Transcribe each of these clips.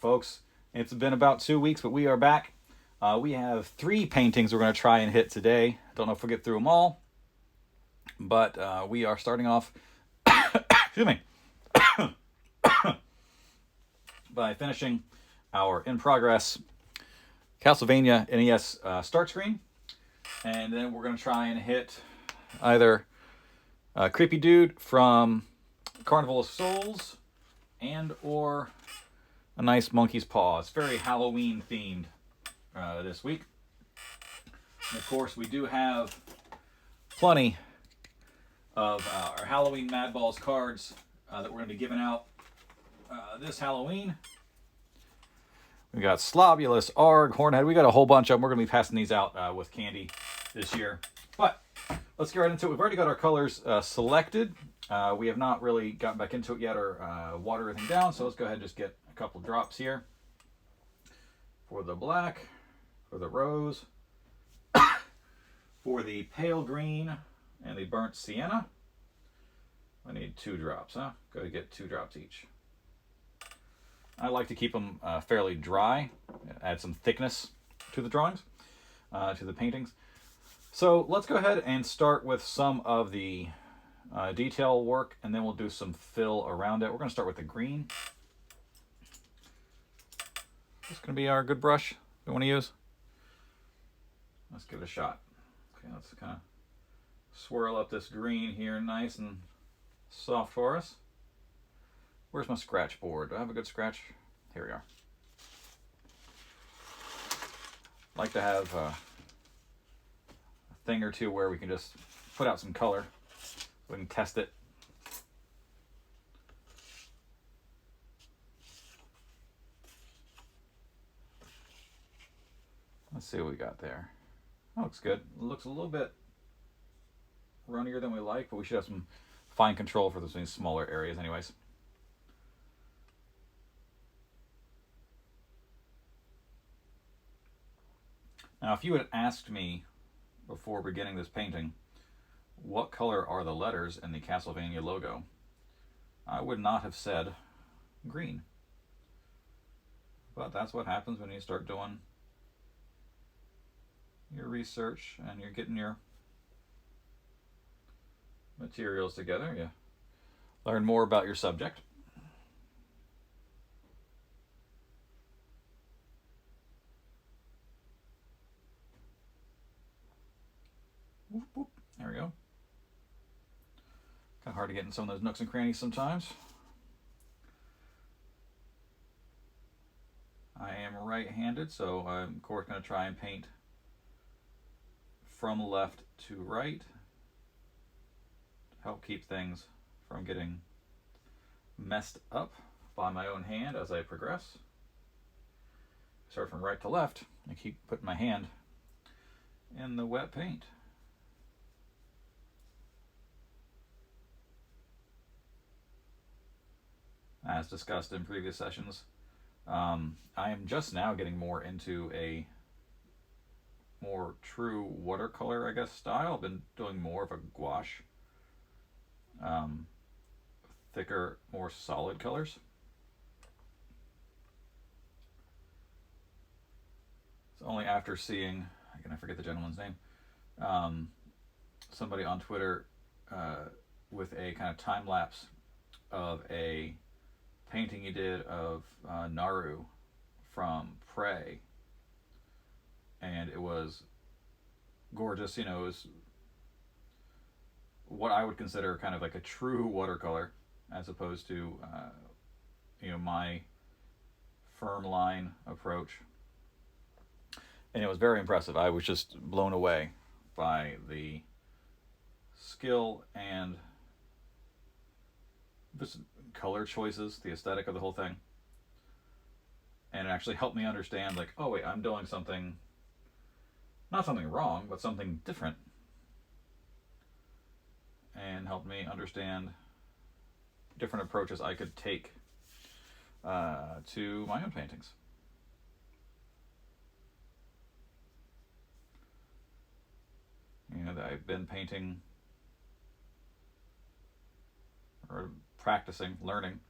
folks. It's been about 2 weeks, but we are back. We have 3 paintings we're going to try and hit today. Don't know if we'll get through them all, but we are starting off excuse me, by finishing our in-progress CastleVania NES start screen. And then we're going to try and hit either Creepy Dude from Carnival of Souls and or a nice monkey's paw. It's very Halloween themed this week. And of course, we do have plenty of our Halloween Mad Balls cards that we're going to be giving out this Halloween. We got Slobulus, Arg, Hornhead. We got a whole bunch of them. We're going to be passing these out with candy this year. But let's get right into it. We've already got our colors selected. We have not really gotten back into it yet or water everything down. So let's go ahead and just get a couple drops here. For the black, for the rose, for the pale green, and the burnt sienna. I need 2 drops, huh? Go to get 2 drops each. I like to keep them fairly dry, add some thickness to the drawings, to the paintings. So let's go ahead and start with some of the detail work, and then we'll do some fill around it. We're going to start with the green. This is going to be our good brush we want to use. Let's give it a shot. Okay, let's kind of swirl up this green here nice and soft for us. Where's my scratch board? Do I have a good scratch? Here we are. I like to have a thing or two where we can just put out some color so we can test it. Let's see what we got there. That looks good. It looks a little bit runnier than we like, but we should have some fine control for these smaller areas anyways. Now, if you had asked me before beginning this painting, what color are the letters in the CastleVania logo, I would not have said green. But that's what happens when you start doing your research and you're getting your materials together. You learn more about your subject. Whoop, whoop. There we go. Kind of hard to get in some of those nooks and crannies sometimes. I am right-handed, so I'm of course going to try and paint from left to right to help keep things from getting messed up by my own hand as I progress. Start from right to left and keep putting my hand in the wet paint. As discussed in previous sessions, I am just now getting more into a more true watercolor, I guess, style. I've been doing more of a gouache, thicker, more solid colors. It's only after seeing, again, I forget the gentleman's name, somebody on Twitter with a kind of time lapse of a painting he did of Naru from Prey, and it was gorgeous. You know, it was what I would consider kind of like a true watercolor, as opposed to you know, my firm line approach, and it was very impressive. I was just blown away by the skill and just color choices, the aesthetic of the whole thing. And it actually helped me understand, like, oh wait, I'm doing something, not something wrong, but something different. And helped me understand different approaches I could take to my own paintings. You know, I've been painting or practicing, learning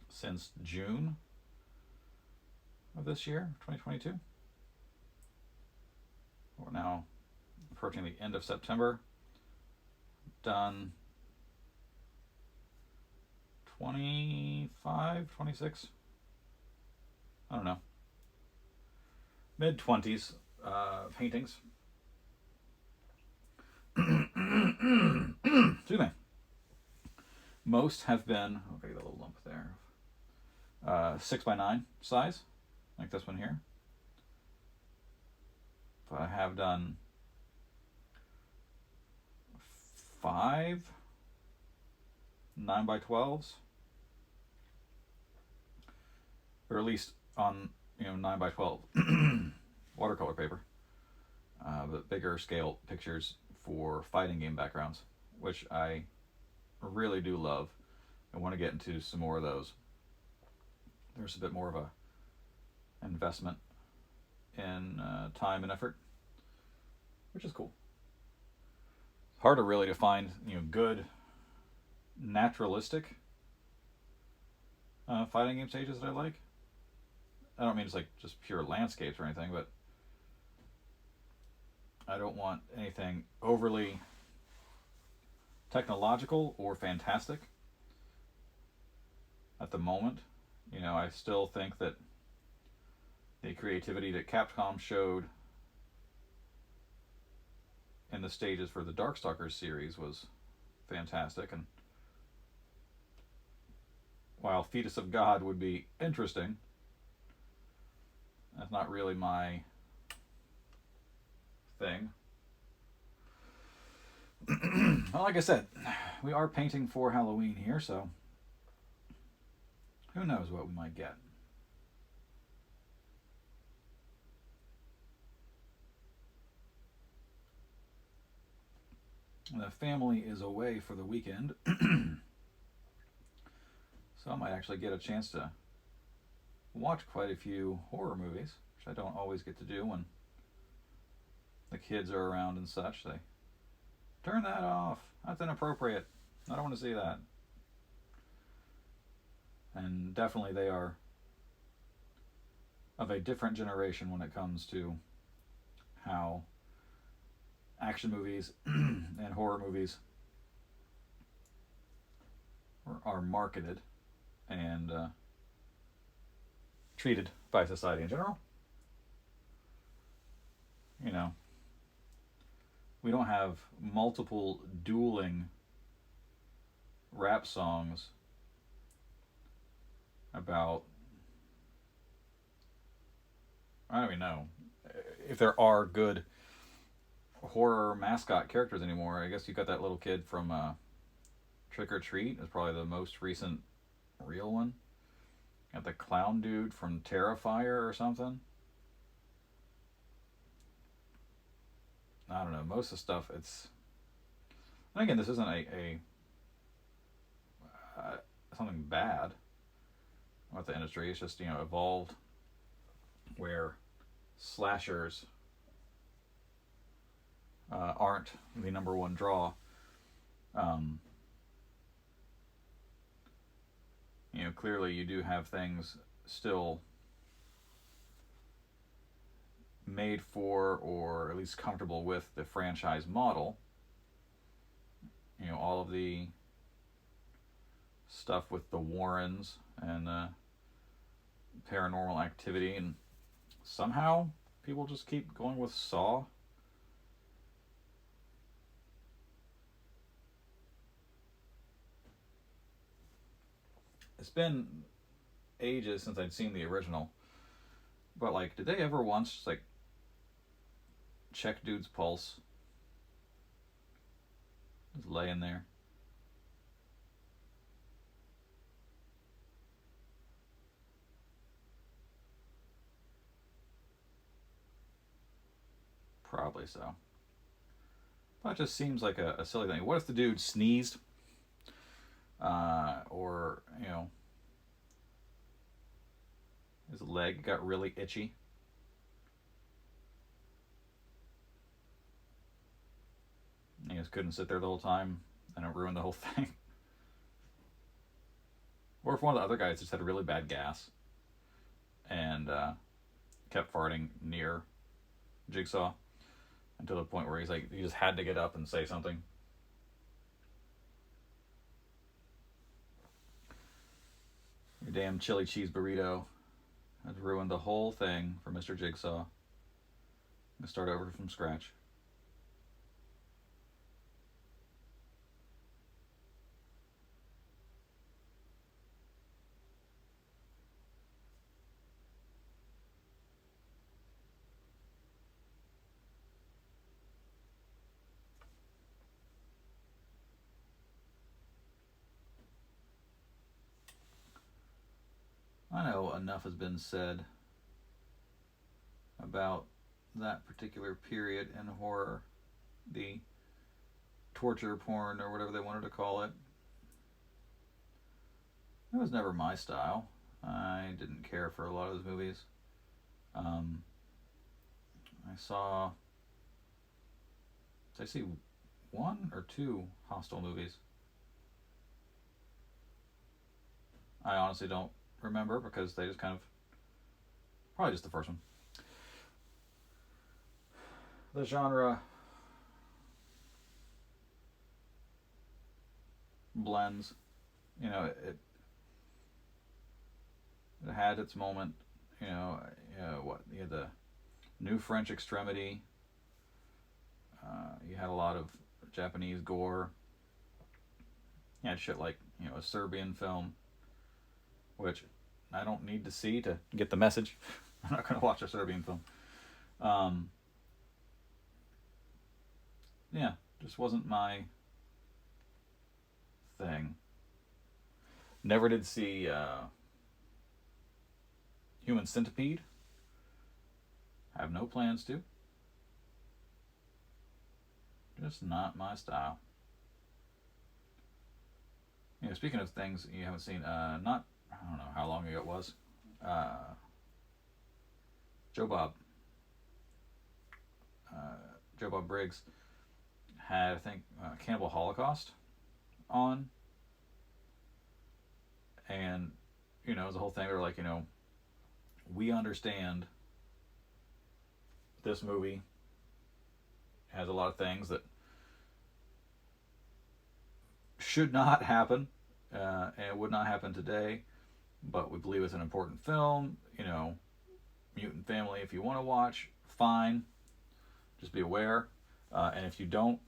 since June this year, 2022. We're now approaching the end of September. Done 25, 26, I don't know, mid-20s paintings. Excuse me. Most have been, okay, a little lump there, 6x9 size, like this one here. But I have done 5 9x12s, or at least on 9x12 watercolor paper, but bigger scale pictures for fighting game backgrounds, which I really do love. I want to get into some more of those. There's a bit more of a investment in time and effort, which is cool. It's harder really to find good naturalistic fighting game stages that I like. I don't mean it's like just pure landscapes or anything, but I don't want anything overly technological or fantastic at the moment. I still think that the creativity that Capcom showed in the stages for the Darkstalkers series was fantastic, and while Fetus of God would be interesting, that's not really my thing. Well, like I said, we are painting for Halloween here, so who knows what we might get. The family is away for the weekend, so I might actually get a chance to watch quite a few horror movies, which I don't always get to do when the kids are around and such. They turn that off. That's inappropriate. I don't want to see that. And definitely they are of a different generation when it comes to how action movies and horror movies are marketed and treated by society in general. We don't have multiple dueling rap songs about, I don't even know if there are good horror mascot characters anymore. I guess you got that little kid from Trick or Treat is probably the most recent real one. Got the clown dude from Terrifier or something. I don't know. Most of the stuff, it's... And again, this isn't a something bad with the industry. It's just, evolved where slashers aren't the number one draw. Clearly you do have things still made for, or at least comfortable with, the franchise model. All of the stuff with the Warrens and Paranormal Activity, and somehow people just keep going with Saw. It's been ages since I'd seen the original, but did they ever once check dude's pulse? Just laying there. Probably so. That just seems like a silly thing. What if the dude sneezed? Or, his leg got really itchy. He just couldn't sit there the whole time, and it ruined the whole thing. Or if one of the other guys just had really bad gas, and kept farting near Jigsaw until the point where he just had to get up and say something. Your damn chili cheese burrito has ruined the whole thing for Mr. Jigsaw. I'm gonna start over from scratch. I know enough has been said about that particular period in horror, the torture porn or whatever they wanted to call it. It was never my style. I didn't care for a lot of those movies. I saw, did I see one or two Hostel movies? I honestly don't remember because they just kind of, probably just the first one. The genre blends, you know, it had its moment, you know, what, you had the New French Extremity, you had a lot of Japanese gore, you had shit like, you know, a Serbian film, which I don't need to see to get the message. I'm not going to watch a Serbian film. Yeah, just wasn't my thing. Never did see Human Centipede. Have no plans to. Just not my style. You know, speaking of things you haven't seen, I don't know how long ago it was. Joe Bob Briggs had, I think, Cannibal Holocaust on, and you know, it was the whole thing. They were like, you know, we understand this movie has a lot of things that should not happen, and would not happen today, but we believe it's an important film. You know, Mutant Family, if you want to watch, fine. Just be aware. And if you don't,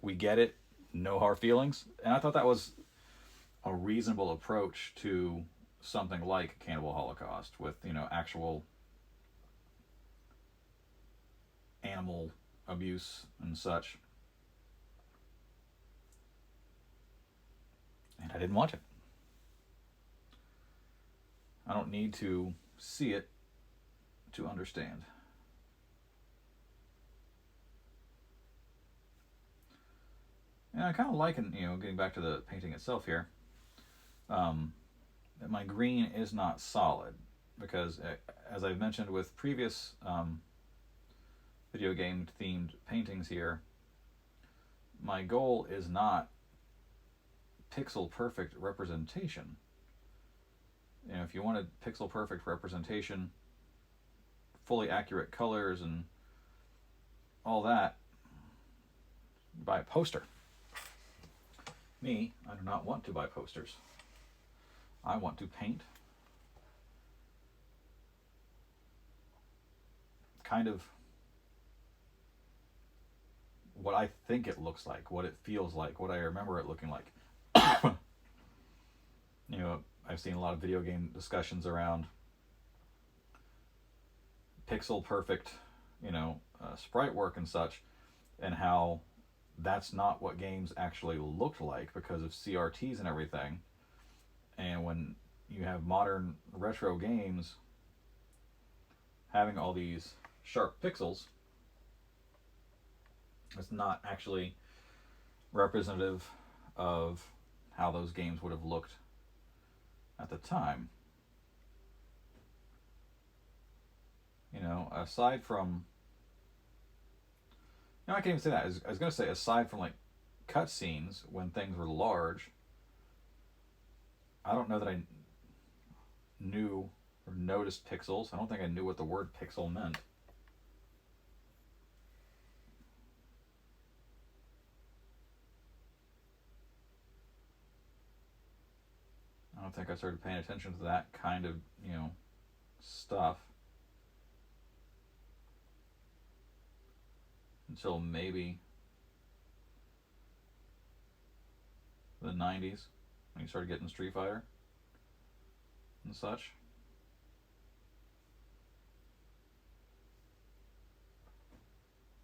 we get it. No hard feelings. And I thought that was a reasonable approach to something like Cannibal Holocaust with, you know, actual animal abuse and such. And I didn't watch it. I don't need to see it to understand. And I kind of like, you know, getting back to the painting itself here, that my green is not solid because, as I've mentioned with previous video game themed paintings here, my goal is not pixel perfect representation. You know, if you wanted pixel perfect representation, fully accurate colors and all that, buy a poster. Me, I do not want to buy posters. I want to paint kind of what I think it looks like, what it feels like, what I remember it looking like. You know, I've seen a lot of video game discussions around pixel perfect, you know, sprite work and such, and how that's not what games actually looked like because of CRTs and everything. And when you have modern retro games having all these sharp pixels, it's not actually representative of how those games would have looked at the time. You know, aside from, no, I can't even say that. I was going to say, aside from like cutscenes when things were large, I don't know that I knew or noticed pixels. I don't think I knew what the word pixel meant. I don't think I started paying attention to that kind of, stuff until maybe the 90s when you started getting Street Fighter and such.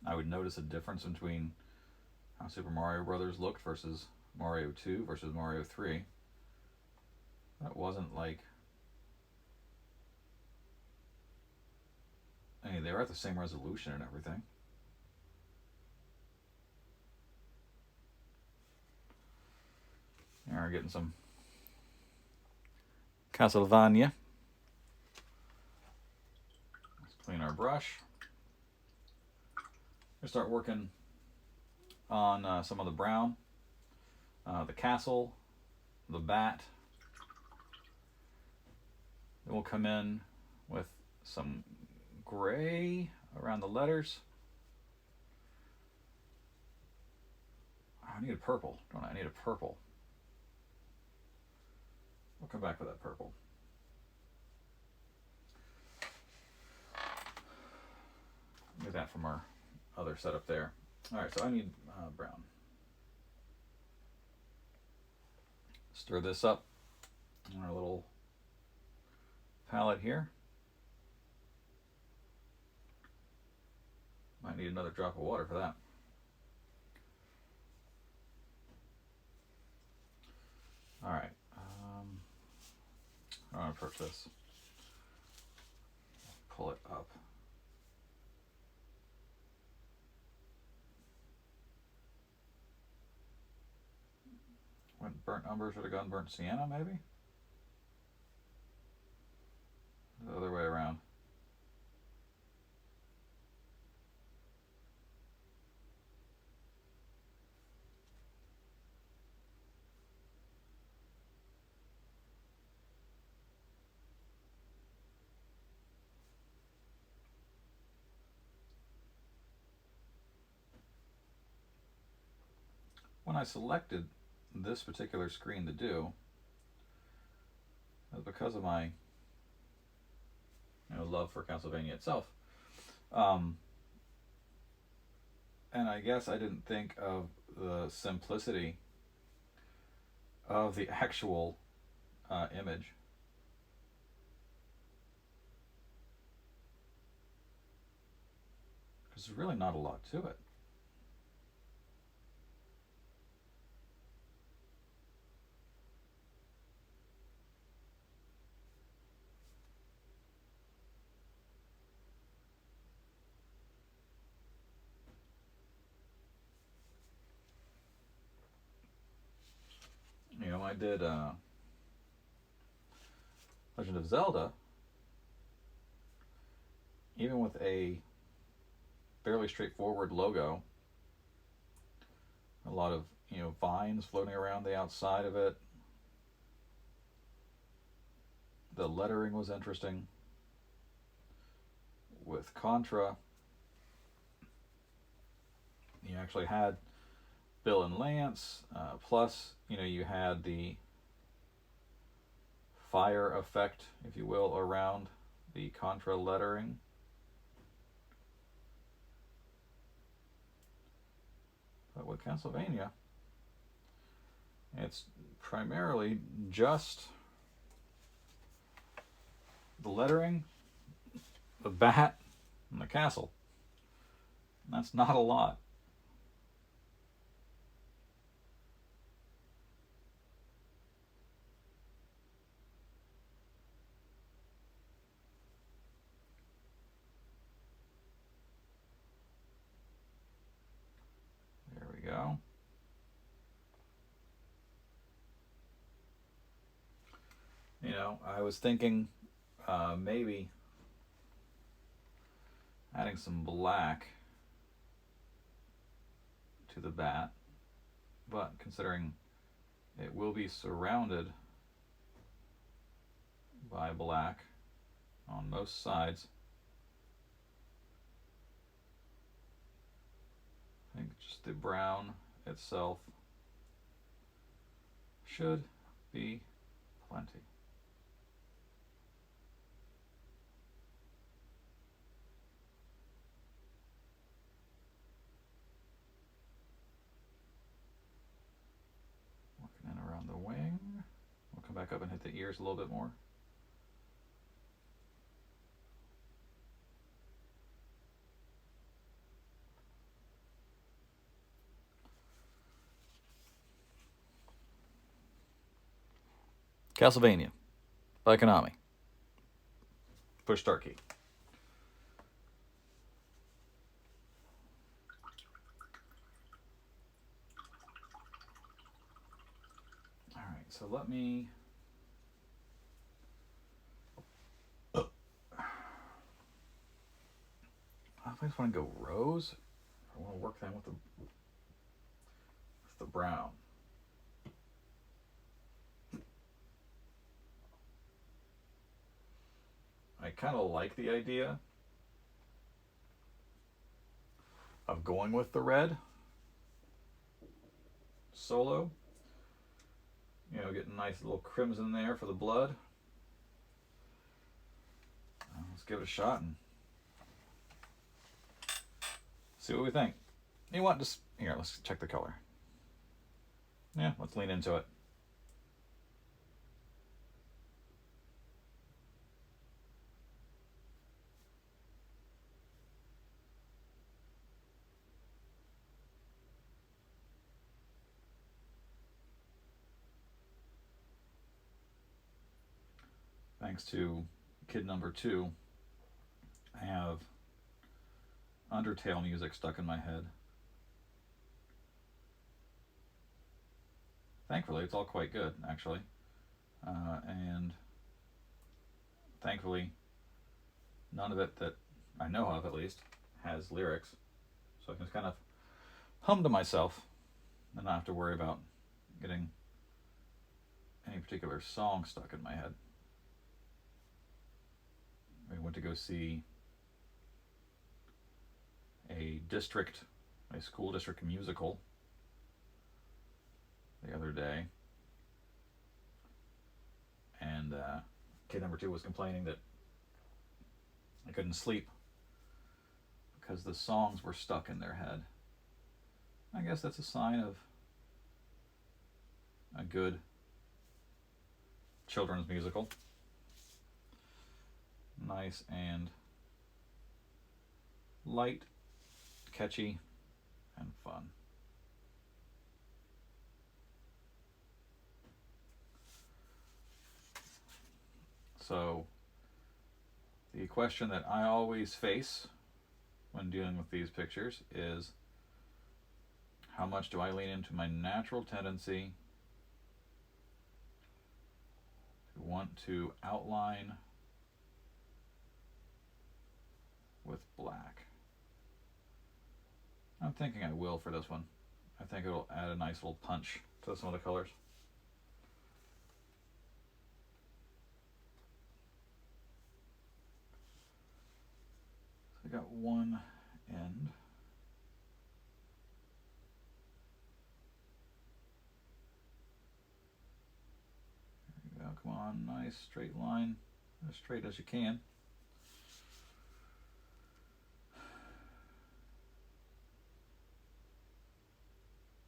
I would notice a difference between how Super Mario Brothers looked versus Mario 2 versus Mario 3. That wasn't like... I mean, they were at the same resolution and everything. Now we're getting some CastleVania. Let's clean our brush. We'll start working on some of the brown, the castle, the bat. Then we'll come in with some gray around the letters. I need a purple, don't I? I need a purple. We'll come back with that purple. Get that from our other setup there. All right, so I need brown. Stir this up in our little palette here. Might need another drop of water for that. All right. I want to approach this. Pull it up. Went burnt umber, should have gone burnt sienna, maybe? The other way around. When I selected this particular screen to do, because of my love for CastleVania itself, and I guess I didn't think of the simplicity of the actual image. Because there's really not a lot to it. I did Legend of Zelda, even with a fairly straightforward logo, a lot of vines floating around the outside of it. The lettering was interesting. With Contra, you actually had Bill and Lance, plus you had the fire effect, if you will, around the Contra lettering. But with CastleVania, it's primarily just the lettering, the bat, and the castle. And that's not a lot. Go. I was thinking maybe adding some black to the bat, but considering it will be surrounded by black, on most sides. I think just the brown itself should be plenty. Working in around the wing. We'll come back up and hit the ears a little bit more. CastleVania by Konami. Push start key. All right, so let me. I just want to go rose. I want to work them with the brown. I kind of like the idea of going with the red solo. You know, getting a nice little crimson there for the blood. Let's give it a shot and see what we think. You want just here, let's check the color. Yeah, let's lean into it. Thanks to kid number 2, I have Undertale music stuck in my head. Thankfully, it's all quite good, actually. And thankfully, none of it that I know of, at least, has lyrics. So I can just kind of hum to myself and not have to worry about getting any particular song stuck in my head. We went to go see a school district musical the other day, and kid number 2 was complaining that I couldn't sleep because the songs were stuck in their head. I guess that's a sign of a good children's musical. Nice and light, catchy, and fun. So, the question that I always face when dealing with these pictures is, how much do I lean into my natural tendency to want to outline with black? I'm thinking I will for this one. I think it'll add a nice little punch to some of the colors. So I got one end. There you go, come on, nice straight line, as straight as you can.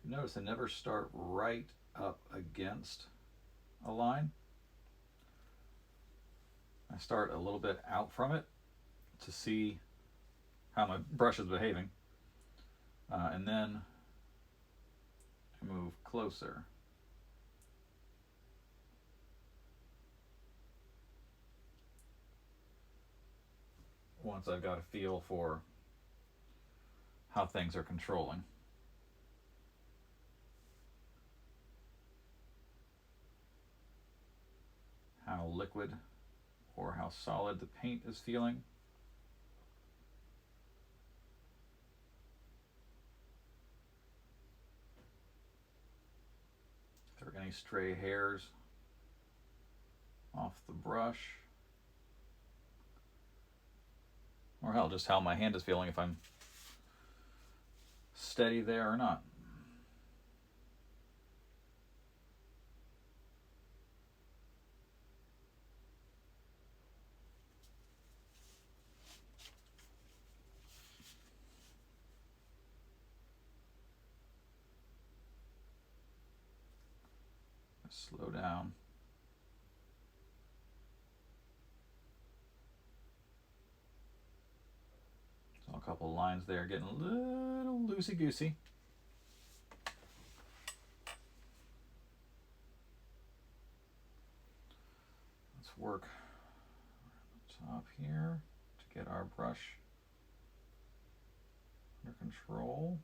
Notice I never start right up against a line. I start a little bit out from it to see how my brush is behaving, and then I move closer. Once I've got a feel for how things are controlling. How liquid or how solid the paint is feeling. If there are any stray hairs off the brush. or hell, just how my hand is feeling, if I'm steady there or not. Slow down. So a couple lines there getting a little loosey-goosey. Let's work the top here to get our brush under control.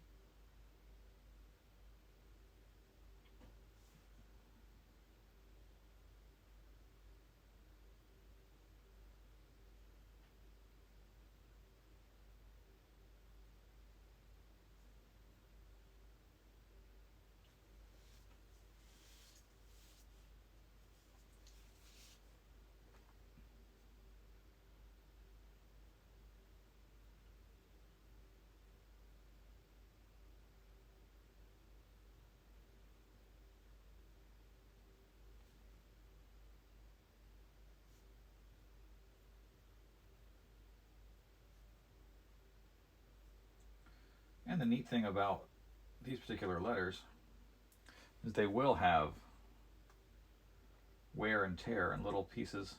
And the neat thing about these particular letters is they will have wear and tear and little pieces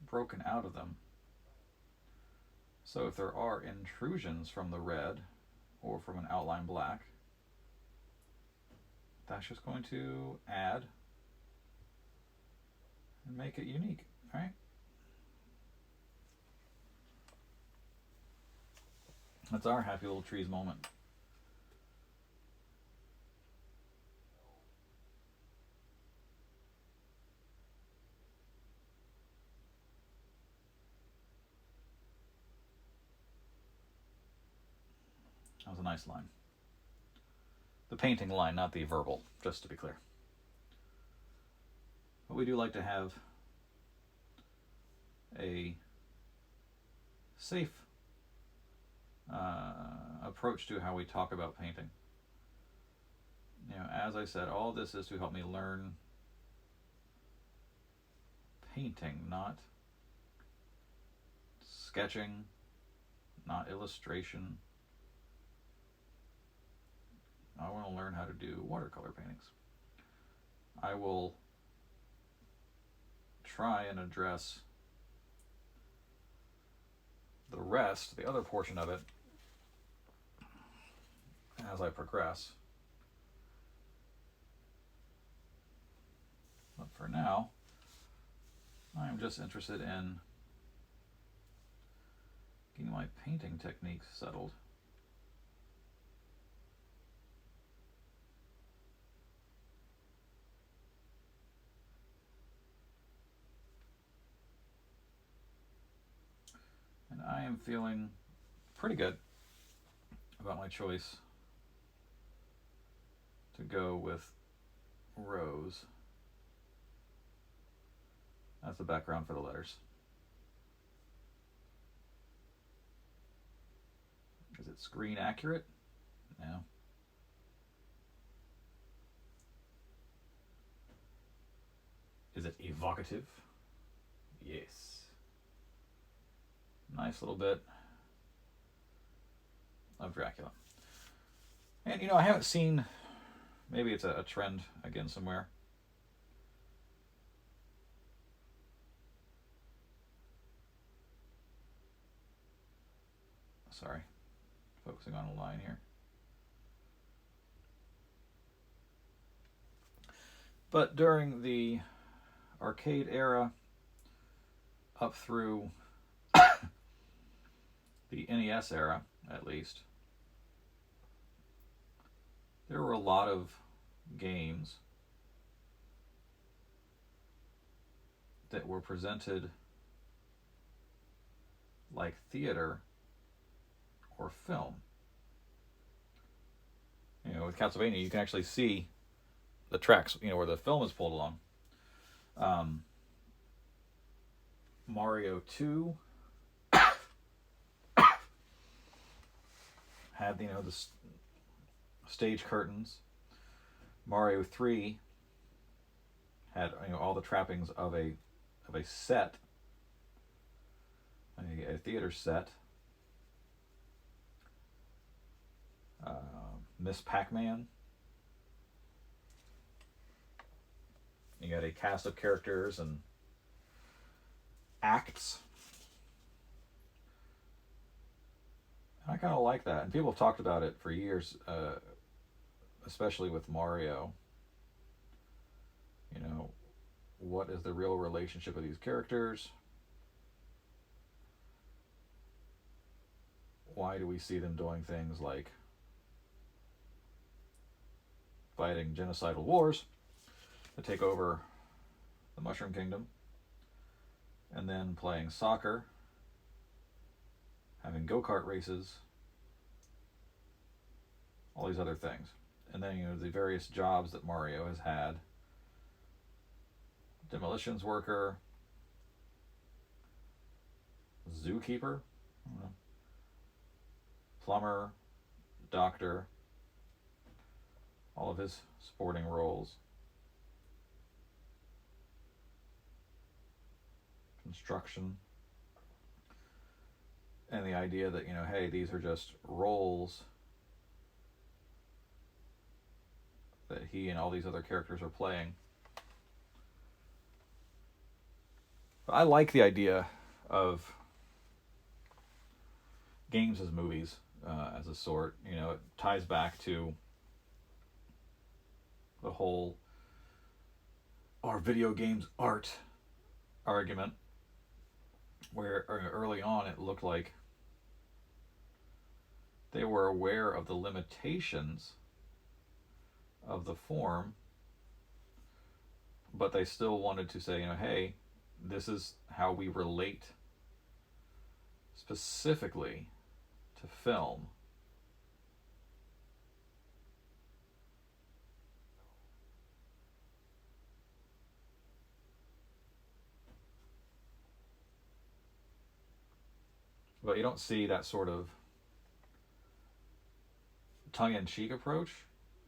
broken out of them. So if there are intrusions from the red or from an outline black, that's just going to add and make it unique, right? That's our happy little trees moment. That was a nice line. The painting line, not the verbal, just to be clear. But we do like to have a safe approach to how we talk about painting. You know, as I said, all this is to help me learn painting, not sketching, not illustration. I want to learn how to do watercolor paintings. I will try and address the rest, the other portion of it, as I progress. But for now, I am just interested in getting my painting techniques settled. And I am feeling pretty good about my choice to go with rose as the background for the letters. Is it screen accurate? No. Is it evocative? Yes. Nice little bit of Dracula. And you know, I haven't seen, maybe it's a trend again somewhere. Sorry, focusing on a line here. But during the arcade era, up through the NES era, at least, there were a lot of games that were presented like theater or film. You know, with CastleVania, you can actually see the tracks, you know, where the film is pulled along. Mario 2 had, you know, the stage curtains. Mario 3 had, you know, all the trappings of a set, a theater set. Miss Pac-Man. You got a cast of characters and acts. I kind of like that, and people have talked about it for years, especially with Mario. You know, what is the real relationship of these characters? Why do we see them doing things like fighting genocidal wars to take over the Mushroom Kingdom, and then playing soccer, having go-kart races, all these other things. And then, you know, the various jobs that Mario has had. Demolitions worker, zookeeper, plumber, doctor, all of his sporting roles. Construction. And the idea that, you know, hey, these are just roles that he and all these other characters are playing. But I like the idea of games as movies, as a sort. You know, it ties back to the whole "are video games art" argument, where early on it looked like they were aware of the limitations of the form, but they still wanted to say, you know, hey, this is how we relate specifically to film. But you don't see that sort of tongue-in-cheek approach.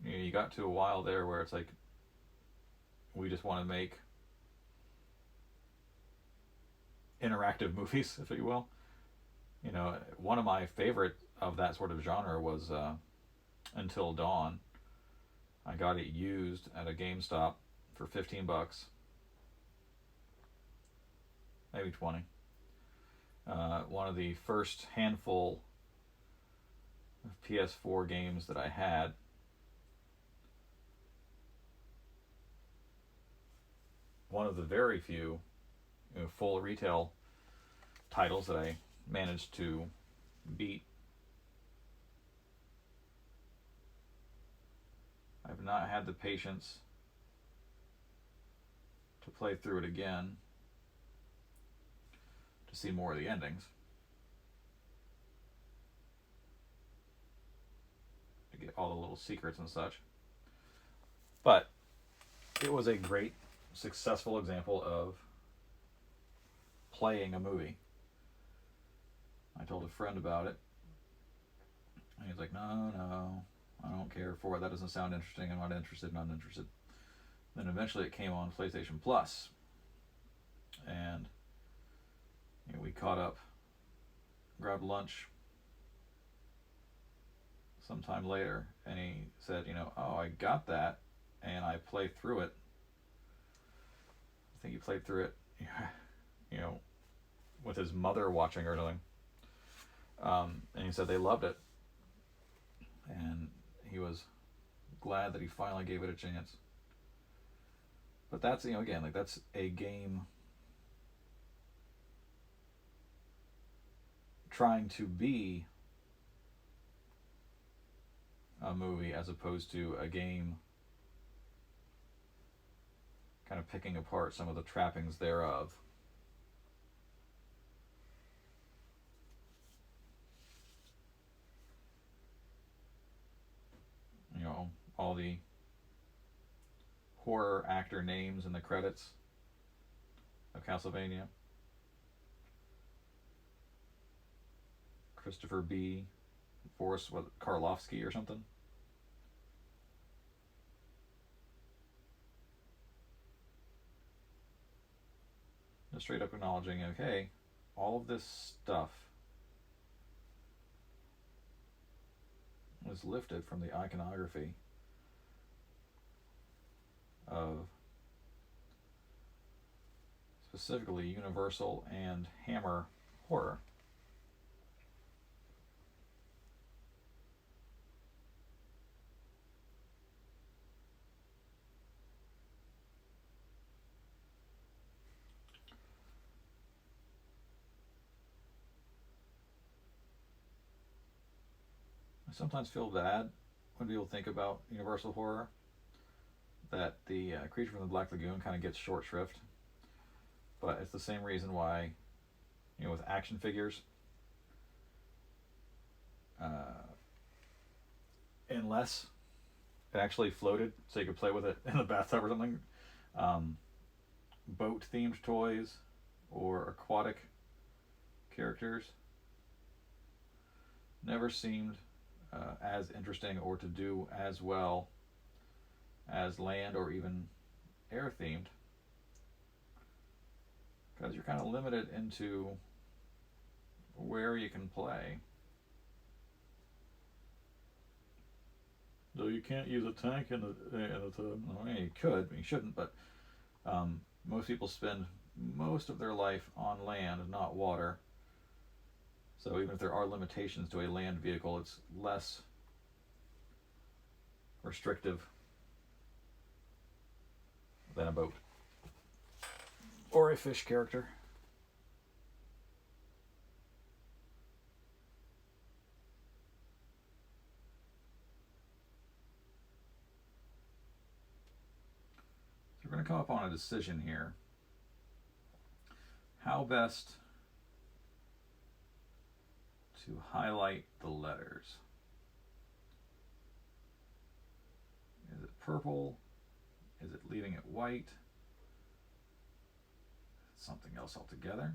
You know, you got to a while there where it's like, we just want to make interactive movies, if you will. You know, one of my favorite of that sort of genre was Until Dawn. I got it used at a GameStop for $15, maybe 20. One of the first handful of PS4 games that I had. One of the very few, you know, full retail titles that I managed to beat. I've not had the patience to play through it again to see more of the endings, to get all the little secrets and such. But it was a great, successful example of playing a movie. I told a friend about it, and he's like, no, I don't care for it. That doesn't sound interesting. I'm not interested. Then eventually it came on PlayStation Plus, and you know, we caught up, grabbed lunch sometime later, and he said, you know, oh, I got that, and I played through it. I think he played through it, you know, with his mother watching or something. And he said they loved it, and he was glad that he finally gave it a chance. But that's, you know, again, like, that's a game trying to be a movie as opposed to a game kind of picking apart some of the trappings thereof. You know, all the horror actor names in the credits of CastleVania. Christopher B., Boris Karloffsky or something. Just straight up acknowledging, okay, all of this stuff was lifted from the iconography of specifically Universal and Hammer horror. I sometimes feel bad when people think about Universal horror that the Creature from the Black Lagoon kind of gets short shrift. But it's the same reason why, with action figures, unless it actually floated so you could play with it in the bathtub or something, boat-themed toys or aquatic characters never seemed as interesting or to do as well as land or even air-themed, because you're kind of limited into where you can play. So you can't use a tank in the tub. I mean, you could, you shouldn't, but most people spend most of their life on land, not water. So even if there are limitations to a land vehicle, it's less restrictive than a boat or a fish character. So we're going to come up on a decision here. How best to highlight the letters? Is it purple? Is it leaving it white? Something else altogether?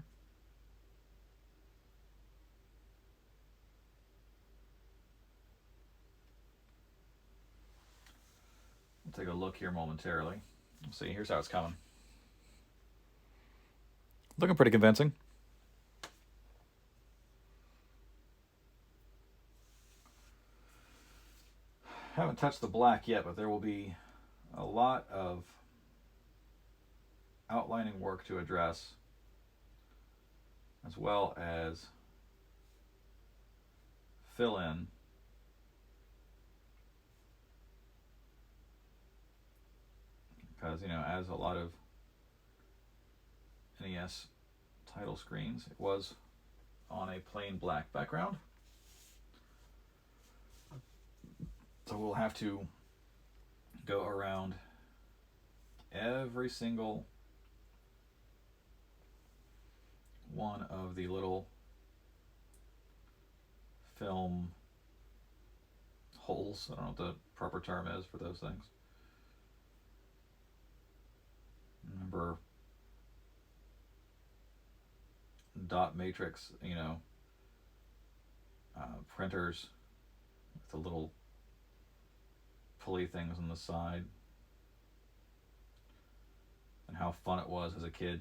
We'll take a look here momentarily. We'll see. Here's how it's coming. Looking pretty convincing. Haven't touched the black yet, but there will be a lot of outlining work to address, as well as fill in because, as a lot of NES title screens, it was on a plain black background. So we'll have to go around every single one of the little film holes. I don't know what the proper term is for those things. Remember, dot matrix, printers with the little pulley things on the side, and how fun it was as a kid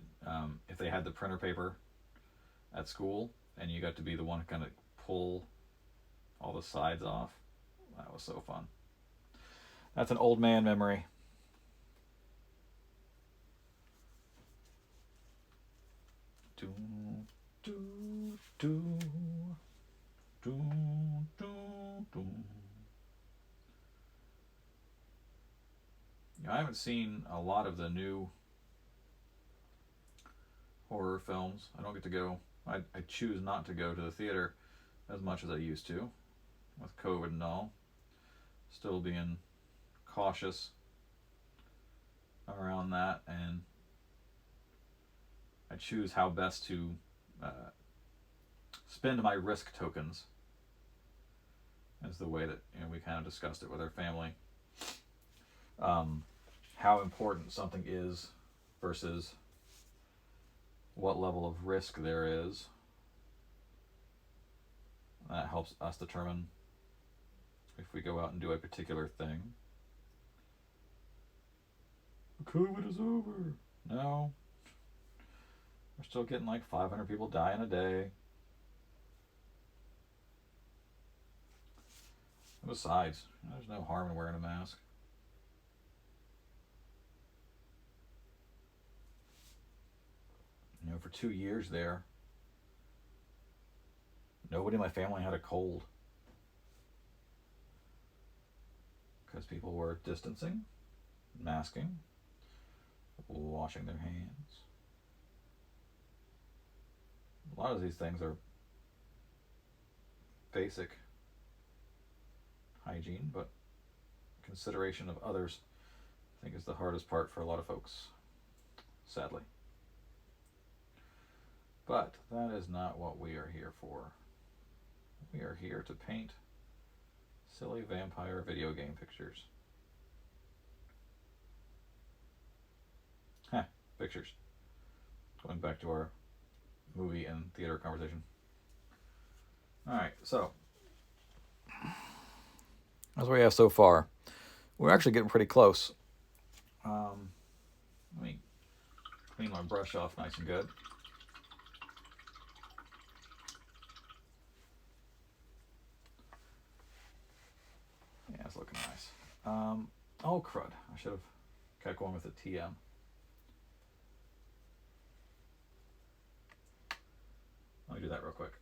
if they had the printer paper at school and you got to be the one to kind of pull all the sides off. That was so fun. That's an old man memory. Do, do, do, do, do, do. I haven't seen a lot of the new horror films. I don't get to go. I choose not to go to the theater as much as I used to with COVID and all. Still being cautious around that, and I choose how best to spend my risk tokens, as the way that we kind of discussed it with our family. How important something is versus what level of risk there is. That helps us determine if we go out and do a particular thing. COVID is over. No. We're still getting like 500 people dying a day. Besides, there's no harm in wearing a mask. You know, for 2 years there, nobody in my family had a cold. Because people were distancing, masking, washing their hands. A lot of these things are basic hygiene, but consideration of others, I think, is the hardest part for a lot of folks, sadly. But that is not what we are here for. We are here to paint silly vampire video game pictures. Pictures. Going back to our movie and theater conversation. Alright, so that's what we have so far. We're actually getting pretty close. Let me clean my brush off nice and good. Yeah, it's looking nice. Oh, crud. I should have kept going with the TM. Let me do that real quick.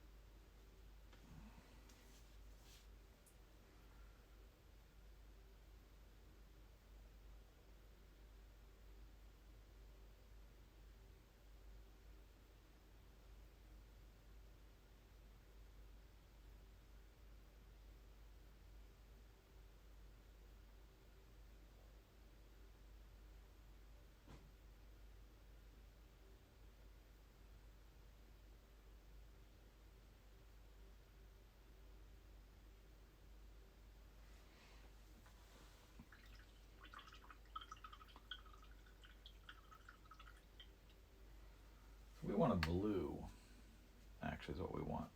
We want a blue, actually, is what we want.